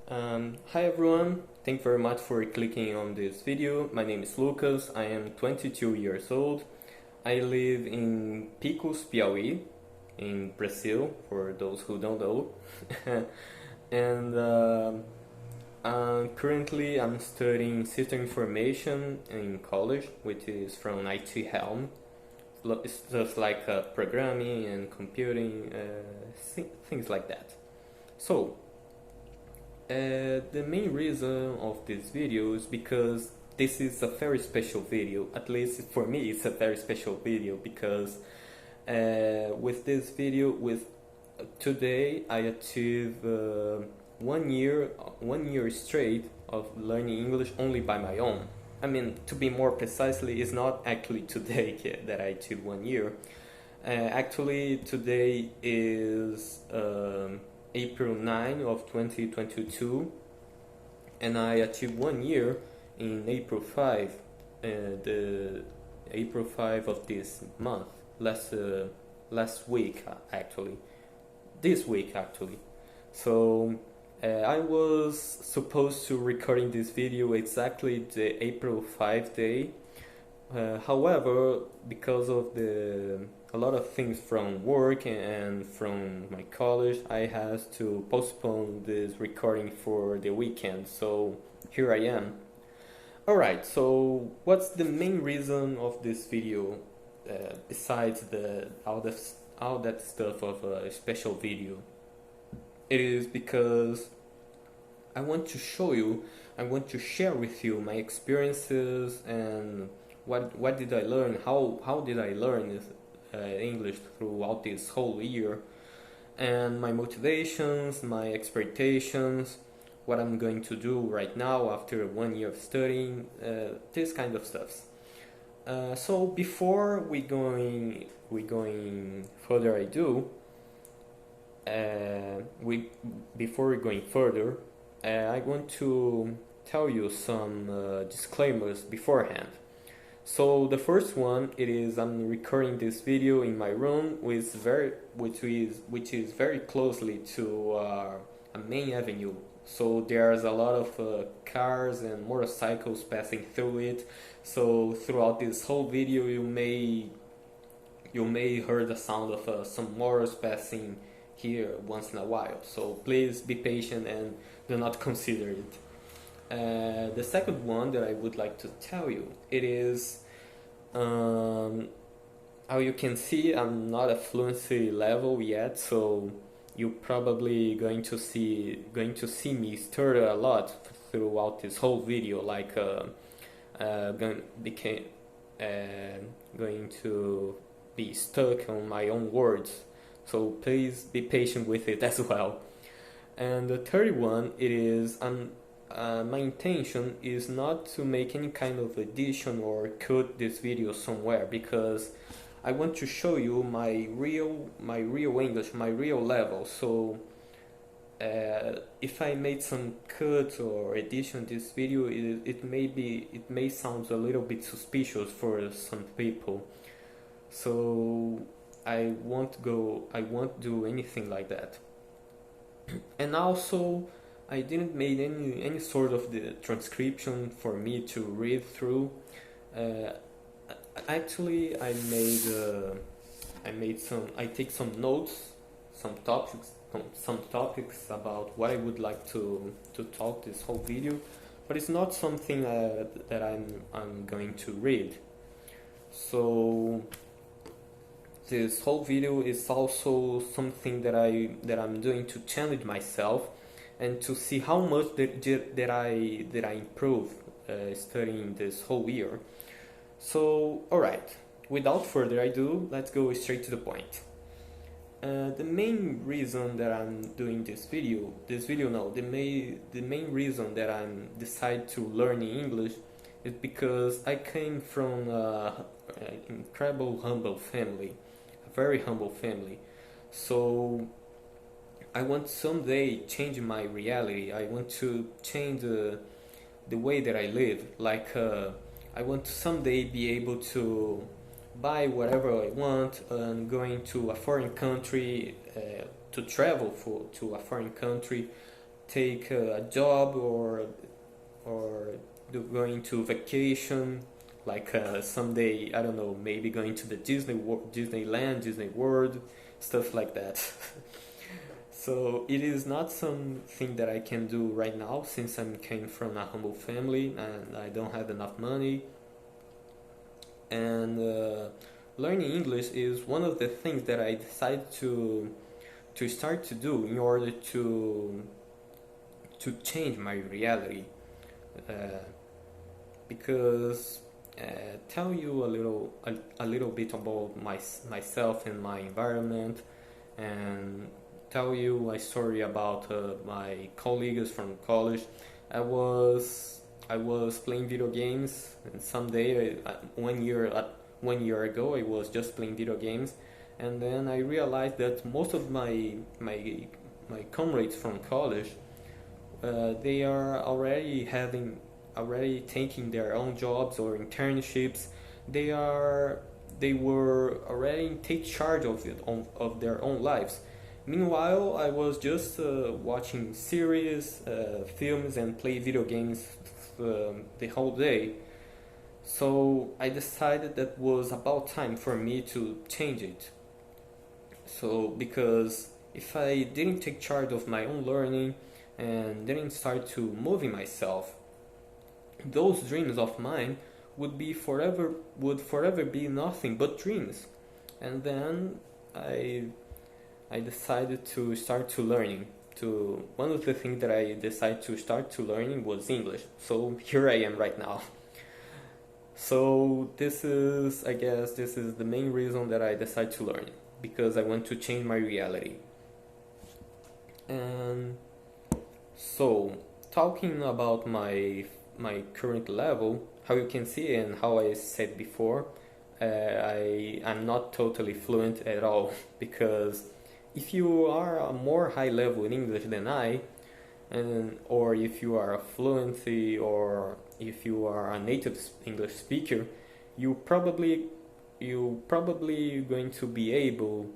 Hi everyone, thank you very much for clicking on this video. My name is Lucas, I am 22 years old. I live in Picos, Piauí, in Brazil, for those who don't know. and Currently I'm studying system information in college, which is from IT Helm. It's just like programming and computing, things like that. So, the main reason of this video is because this is a very special video. At least for me, it's a very special video because with this video, with today, I achieve 1 year straight of learning English only by my own. I mean, to be more precisely, it's not actually today that I achieved 1 year. Actually, today is April 9 of 2022, and I achieved 1 year in April 5, the April 5 of this month, last week actually, this week actually. So I was supposed to recording this video exactly the April 5 day. However, because of a lot of things from work and from my college, I had to postpone this recording for the weekend. So here I am. Alright, so what's the main reason of this video besides all that stuff of a special video? It is because I want to show you, I want to share with you my experiences and what did I learn, how did I learn English throughout this whole year, and my motivations, my expectations, what I'm going to do right now after 1 year of studying, this kind of stuff. So before we going further ado, before we're going further, I want to tell you some disclaimers beforehand. So the first one, it is I'm recording this video in my room, which is very closely to a main avenue. So there's a lot of cars and motorcycles passing through it. So throughout this whole video, you may hear the sound of some motors passing here once in a while. So please be patient and do not consider it. The second one that I would like to tell you, it is how you can see I'm not a fluency level yet, so you're probably going to see me stutter a lot throughout this whole video, like became going to be stuck on my own words. So please be patient with it as well. And the third one, it is my intention is not to make any kind of edition or cut this video somewhere, because I want to show you my real English, my real level. So if I made some cut or edition this video, it may sound a little bit suspicious for some people. So I won't do anything like that. And also, I didn't make any sort of the transcription for me to read through. Uh, Actually, I take some notes, some topics about what I would like to talk this whole video, but it's not something that I'm going to read. So this whole video is also something that I'm doing to challenge myself and to see how much that I improve studying this whole year. So, alright, without further ado, let's go straight to the point. The main reason that I'm doing the main reason that I'm decide to learn English is because I came from an incredible humble family, a very humble family. So I want someday change my reality. I want to change the way that I live. Like I want to someday be able to buy whatever I want and going to a foreign country, to travel to a foreign country, take a job or going to vacation, like someday, I don't know, maybe going to the Disneyland, Disney World, stuff like that. So it is not something that I can do right now since I came from a humble family and I don't have enough money. And learning English is one of the things that I decided to start to do in order to change my reality. Uh, because tell you a little bit about myself and my environment, and tell you a story about my colleagues from college. I was I was playing video games, and someday, 1 year ago, I was just playing video games, and then I realized that most of my comrades from college, they are already taking their own jobs or internships. They are they were already take charge of their own lives. Meanwhile, I was just watching series, films, and play video games the whole day. So I decided that was about time for me to change it. So because if I didn't take charge of my own learning and didn't start to moving myself, those dreams of mine would forever be nothing but dreams. And then I I decided to start to learning. To one of the things that I decided to start to learning was English. So here I am right now. So I guess, this is the main reason that I decided to learn it, because I want to change my reality. And so, talking about my current level, how you can see and how I said before, I'm not totally fluent at all because if you are a more high level in English than I, and or if you are a fluency or if you are a native English speaker, you probably going to be able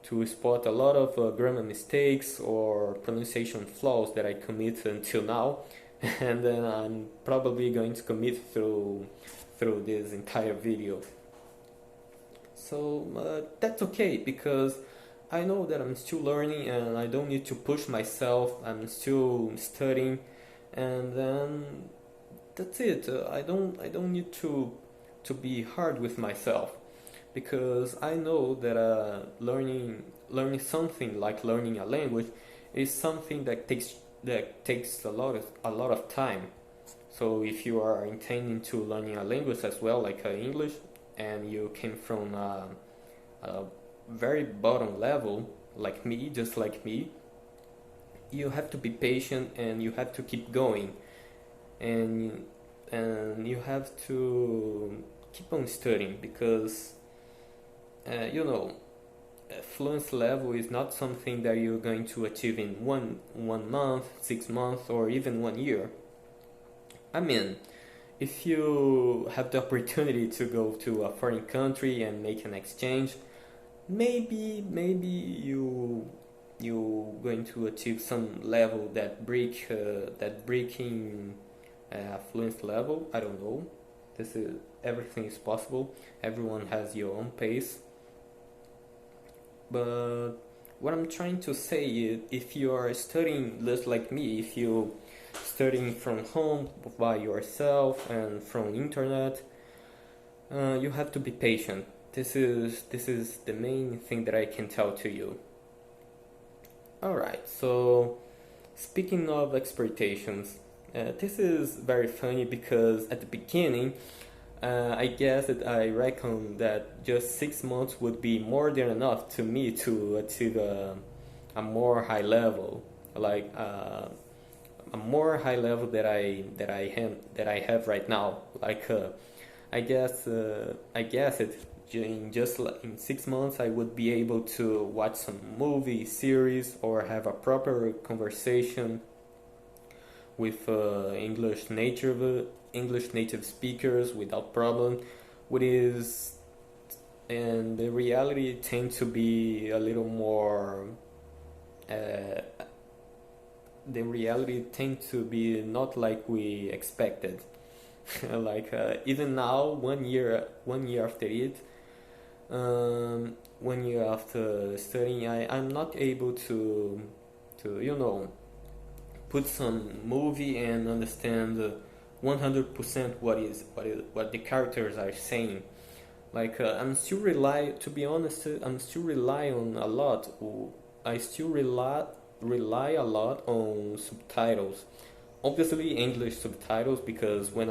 to spot a lot of grammar mistakes or pronunciation flaws that I commit until now, and then I'm probably going to commit through this entire video. So that's okay because I know that I'm still learning and I don't need to push myself. I'm still studying, and then that's it. I don't need to be hard with myself because I know that learning something like learning a language is something that takes a lot of time. So if you are intending to learning a language as well, like English, and you came from a very bottom level, like me, just like me, you have to be patient and you have to keep going, and you have to keep on studying because you know, fluency level is not something that you're going to achieve in one month, 6 months, or even 1 year. I mean, if you have the opportunity to go to a foreign country and make an exchange, maybe you going to achieve some level that breaking fluency level. I don't know. This is Everything is possible. Everyone has your own pace. But what I'm trying to say is, if you are studying just like me, if you studying from home by yourself and from internet, you have to be patient. This is the main thing that I can tell to you. All right. So speaking of expectations, this is very funny because at the beginning, I guess that I reckon that just 6 months would be more than enough to me to achieve a more high level, like a more high level that I have right now. Like I guess in 6 months I would be able to watch some movie series or have a proper conversation with English native speakers without problem. What is And the reality tends to be a little more uh, the reality tend to be not like we expected. Like even now, 1 year after it, 1 year after studying, I'm not able to put some movie and understand 100% what the characters are saying. Like I'm still rely to be honest, I'm still rely on a lot. I still rely a lot on subtitles. Obviously English subtitles, because when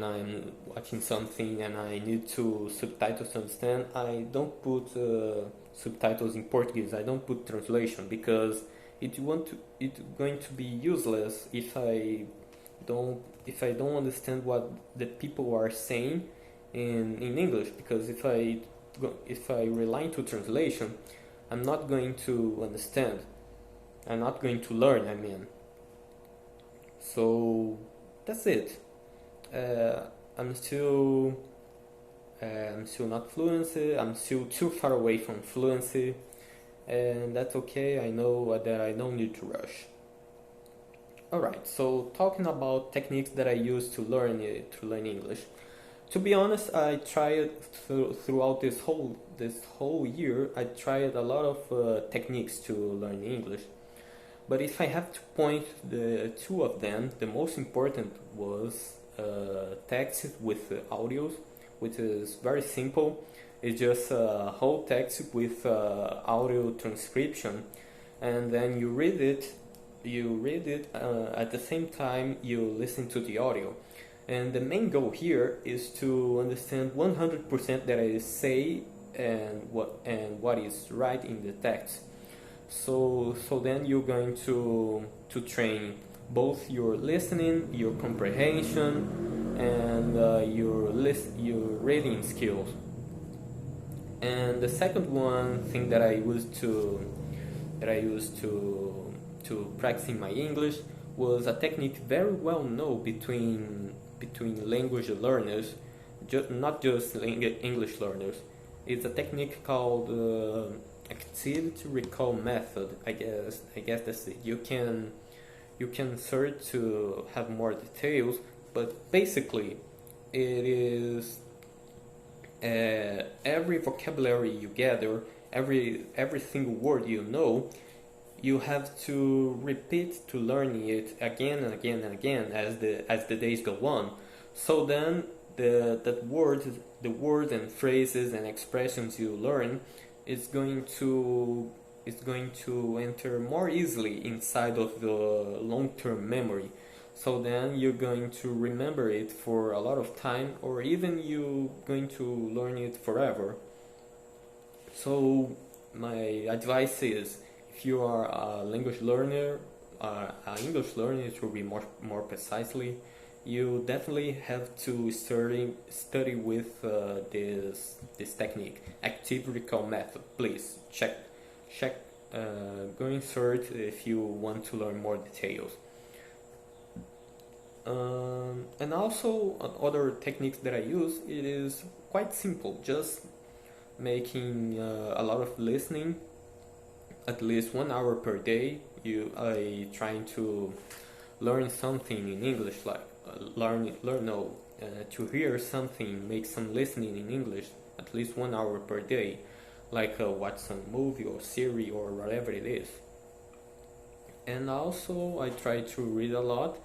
I'm watching something and I need to subtitles to understand, I don't put subtitles in Portuguese. I don't put translation, because it's going to be useless if I don't understand what the people are saying in English. Because if I rely to translation, I'm not going to understand. I'm not going to learn. I mean, so that's it. Uh, I'm still I'm still not fluency. I'm still too far away from fluency, and that's okay. I know that I don't need to rush. Alright, so talking about techniques that I use to learn English. To be honest, I tried throughout this whole year. I tried a lot of techniques to learn English. But if I have to point the two of them, the most important was text with audios, which is very simple. It's just a whole text with audio transcription, and then you read it. At the same time you listen to the audio. And the main goal here is to understand 100% that I say and what is right in the text. So then you're going to train both your listening, your comprehension, and your reading skills. And the second one thing that I used to practicing my English was a technique very well known between language learners, not just English learners. It's a technique called activity recall method. I guess that's it. You can search to have more details, but basically it is every vocabulary you gather, every single word you have to repeat to learn it again and again and again as the days go on. So then the words and phrases and expressions you learn is going to enter more easily inside of the long-term memory. So then you're going to remember it for a lot of time, or even you going to learn it forever. So my advice is, if you are a language learner, an English learner, to be more precisely, you definitely have to study with this technique, active recall method. Please check, go and search if you want to learn more details. And also other techniques that I use, it is quite simple, just making a lot of listening, at least 1 hour per day. I trying to learn something in English, like learn no to hear something, make some listening in English, at least 1 hour per day, like watch some movie or series or whatever it is. And also I try to read a lot.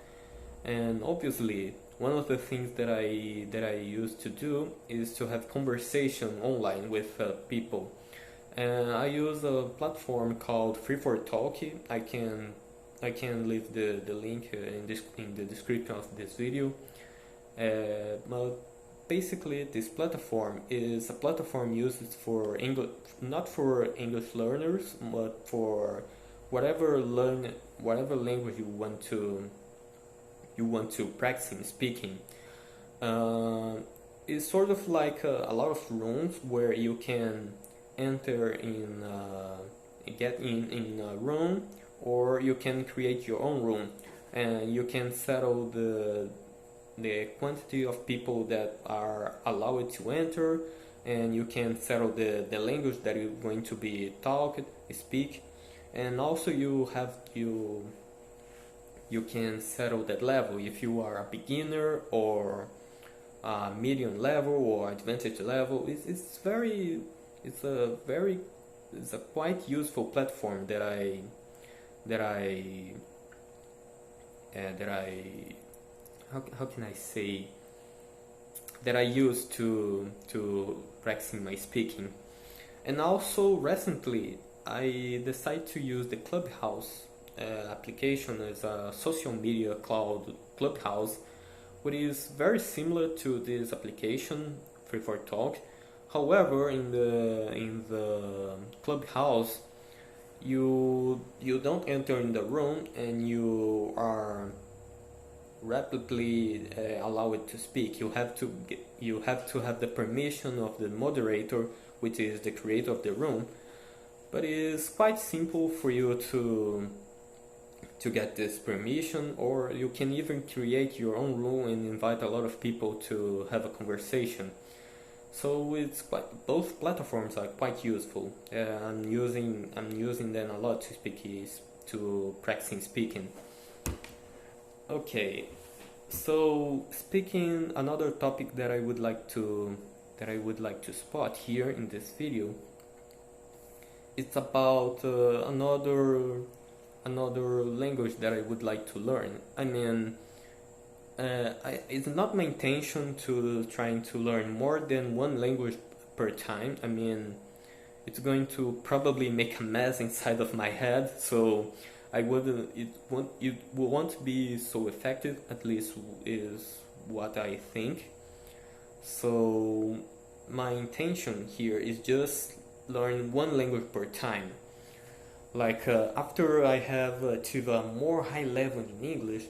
And obviously one of the things that I used to do is to have conversation online with people. And I use a platform called Free for Talk. I can leave the link in the description of this video. But basically, this platform is a platform used for English, not for English learners, but for whatever language you want to practice in speaking. Uh, it's sort of like a lot of rooms where you can enter get in a room, or you can create your own room, and you can settle the quantity of people that are allowed to enter, and you can settle the language that you're going to be speak, and also you can settle that level if you are a beginner or medium level or advanced level. It's a very it's a quite useful platform that I that I how can I say that I use to practicing my speaking. And also recently I decided to use the Clubhouse application as a social media called Clubhouse, which is very similar to this application Free for Talk. However, in the Clubhouse, you don't enter in the room and you are rapidly allowed to speak. You have to have the permission of the moderator, which is the creator of the room. But it is quite simple for you to get this permission, or you can even create your own room and invite a lot of people to have a conversation. So both platforms are quite useful. I'm using them a lot to practicing speaking. Okay, so speaking, another topic that I would like to spot here in this video, it's about another language that I would like to learn. I mean, it's not my intention to trying to learn more than one language per time. I mean, it's going to probably make a mess inside of my head, so it won't be so effective, at least is what I think. So my intention here is just learn one language per time. Like after I have achieved a more high level in English,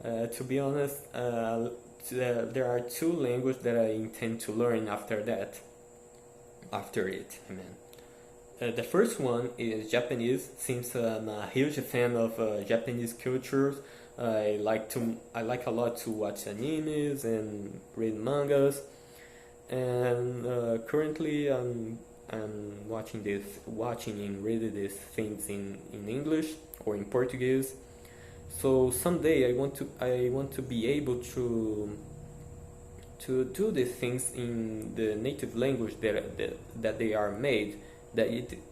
to be honest, there are two languages that I intend to learn after that. After it, I mean. The first one is Japanese, since I'm a huge fan of Japanese culture. I like a lot to watch animes and read mangas, and currently I'm watching and reading these things in English or in Portuguese. So someday I want to be able to do these things in the native language that they are made, that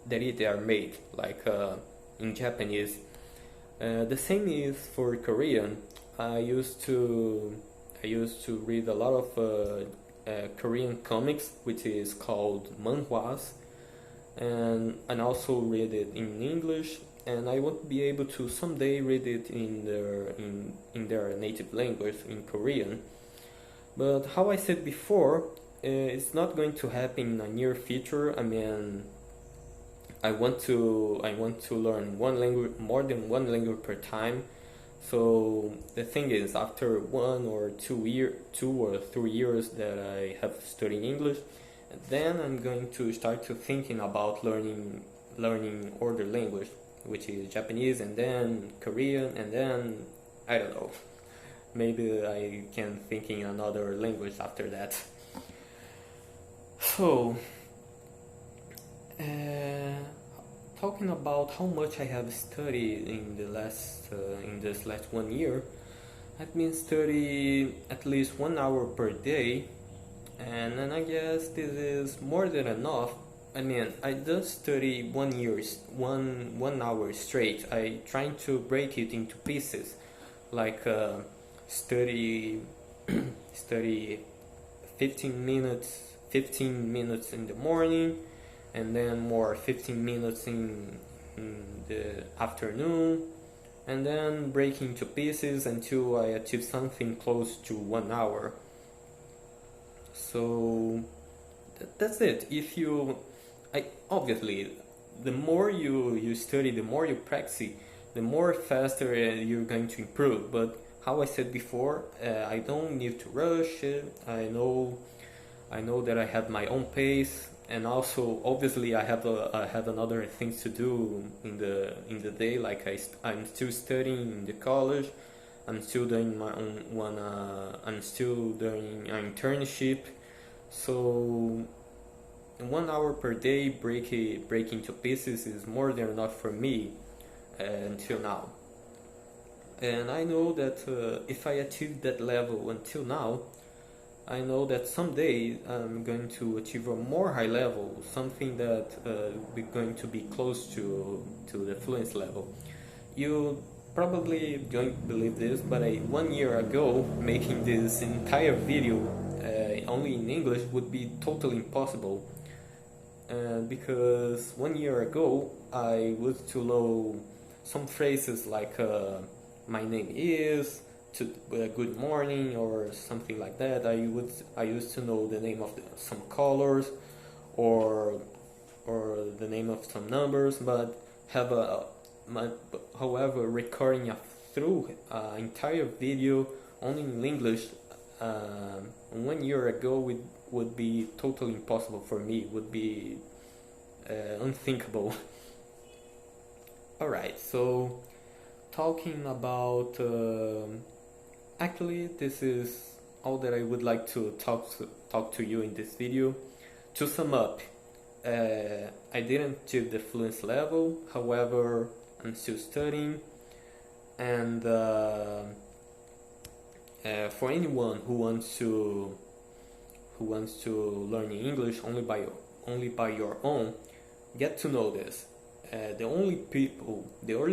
they are made, like in Japanese. The same is for Korean. I used to read a lot of Korean comics, which is called manhwas, and also read it in English. And I want to be able to someday read it in their native language, in Korean. But how I said before, it's not going to happen in a near future. I mean, I want to learn one language, more than one language per time. So the thing is, after 2 or 3 years that I have studied English, then I'm going to start to thinking about learning other language, which is Japanese, and then Korean, and then I don't know. Maybe I can think in another language after that. So, talking about how much I have studied in this last 1 year, I've been studying at least 1 hour per day, and then I guess this is more than enough. I mean, I just study 1 hour straight. I trying to break it into pieces, like study 15 minutes in the morning, and then more 15 minutes in the afternoon, and then break into pieces until I achieve something close to 1 hour. So that's it. Obviously, the more you study, the more you practice, the more faster you're going to improve. But how I said before, I don't need to rush. I know that I have my own pace, and also obviously I have another things to do in the day. Like I'm still studying in the college. I'm still doing my own one. I'm still doing an internship. So 1 hour per day break into pieces is more than enough for me. until now. And I know that if I achieve that level until now, I know that someday I'm going to achieve a more high level, something that be going to be close to the fluency level. You probably don't believe this, but 1 year ago, making this entire video only in English would be totally impossible. Because 1 year ago, I used to know some phrases like "my name is," to "good morning" or something like that. I used to know the name of some colors, or the name of some numbers, but have however, recording through entire video only in English 1 year ago would be totally impossible for me. Would be unthinkable. Alright, so talking about actually, this is all that I would like to talk to you in this video. To sum up, I didn't achieve the fluency level, however, I'm still studying, and for anyone who wants to learn English only by your own, get to know this. The only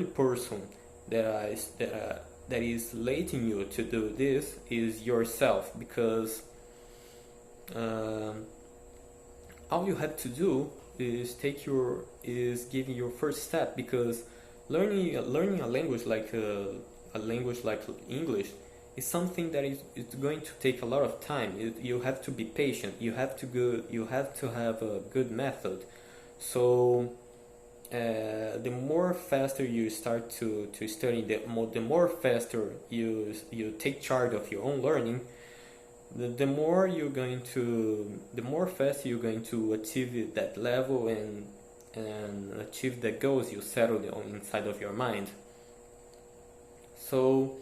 person that is letting you to do this is yourself, because all you have to do is giving your first step, because learning a language like English is something that is going to take a lot of time. You have to be patient. You have to have a good method. So the more faster you start to study, the more faster you take charge of your own learning, the more faster you're going to achieve that level and achieve the goals you settled inside of your mind. So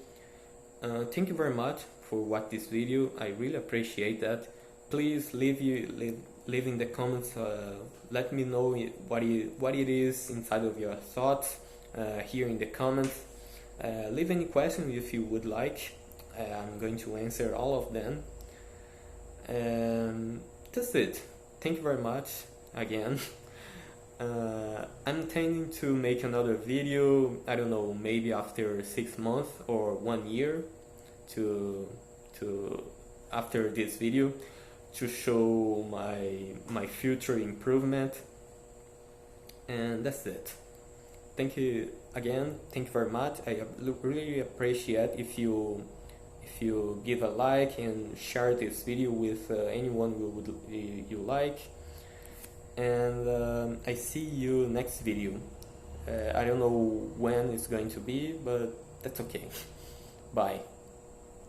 thank you very much for watching this video. I really appreciate that. Please leave in the comments. Let me know what it is inside of your thoughts here in the comments. Leave any questions if you would like. I'm going to answer all of them. That's it. Thank you very much again. I'm intending to make another video, I don't know, maybe after 6 months or 1 year after this video, to show my future improvement. And that's it. Thank you again. Thank you very much. I really appreciate if you give a like and share this video with anyone you like. And I see you next video. I don't know when it's going to be, but that's okay. Bye.